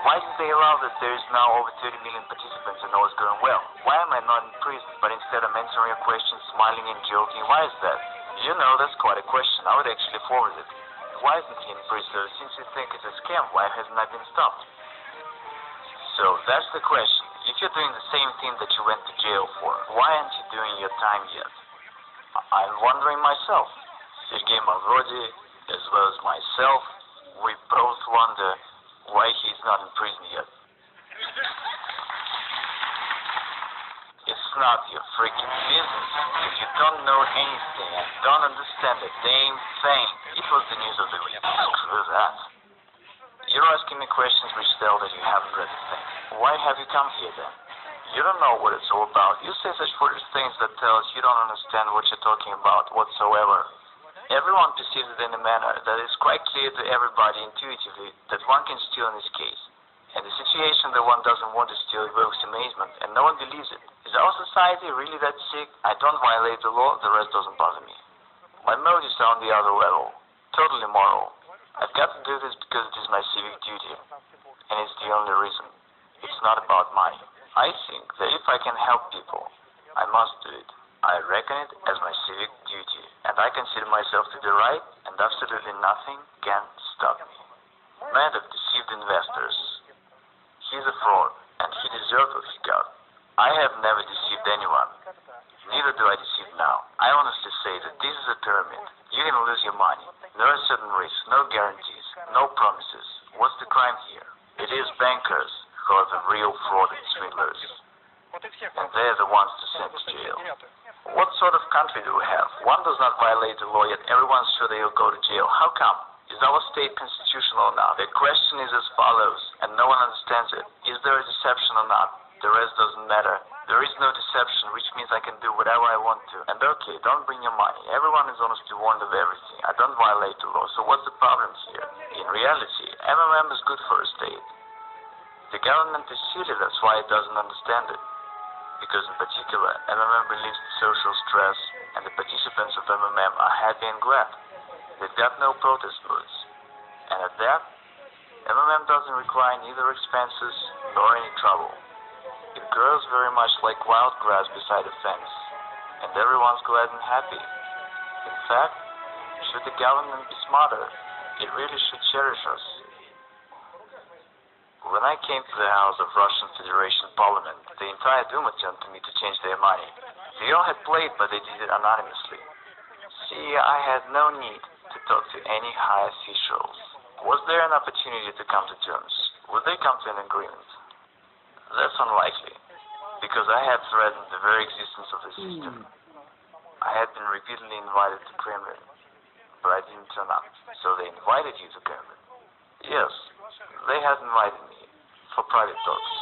Why did they allow that there is now over 30 million participants and all is going well? Why am I not in prison, but instead I'm answering your questions, smiling and joking? Why is that? You know, that's quite a question. I would actually forward it. Why isn't he in prison? Since you think it's a scam, why hasn't I been stopped? So that's the question. If you're doing the same thing that you went to jail for, why aren't you doing your time yet? I'm wondering myself. SERGEY MAVRODI, as well as myself, we both wonder why he's not in prison yet. It's not your freaking business. If you don't know anything and don't understand a damn thing, it was the news of the week. Screw that. You're asking me questions which tell that you haven't read the thing. Why have you come here then? You don't know what it's all about. You say such foolish things that tells you don't understand what you're talking about whatsoever. Everyone perceives it in a manner that is quite clear to everybody intuitively that one can steal in this case. And the situation that one doesn't want to steal evokes amazement, and no one believes it. Is our society really that sick? I don't violate the law, the rest doesn't bother me. My motives are on the other level, totally moral. I've got to do this because it is my civic duty, and it's the only reason. It's not about money. I think that if I can help people, I must do it. I reckon it as my civic duty, and I consider myself to be right, and absolutely nothing can stop me. Man of deceived investors. He's a fraud, and he deserved what he got. I have never deceived anyone. Neither do I deceive now. I honestly say that this is a pyramid. You're gonna lose your money. There are certain risks, no guarantees, no promises. What's the crime here? It is bankers who are the real fraud and swindlers. And they're the ones to send to jail. What sort of country do we have? One does not violate the law, yet everyone's sure they'll go to jail. How come? Is our state constitutional now? The question is as follows, and no one understands it. Is there a deception or not? The rest doesn't matter. There is no deception, which means I can do whatever I want to. And okay, don't bring your money. Everyone is honestly warned of everything. I don't violate the law, so what's the problem here? In reality, MMM is good for a state. The government is silly, that's why it doesn't understand it. Because in particular, MMM relieves the social stress, and the participants of MMM are happy and glad. They've got no protest moods. And at that, MMM doesn't require neither expenses nor any trouble. It grows very much like wild grass beside a fence, and everyone's glad and happy. In fact, should the government be smarter, it really should cherish us. When I came to the House of Russian Federation Parliament, the entire Duma turned to me to change their money. They all had played, but they did it anonymously. See, I had no need to talk to any high officials. Was there an opportunity to come to terms? Would they come to an agreement? That's unlikely, because I had threatened the very existence of the system. I had been repeatedly invited to Kremlin, but I didn't turn up. So they invited you to Kremlin? Yes, they had invited me for private talks.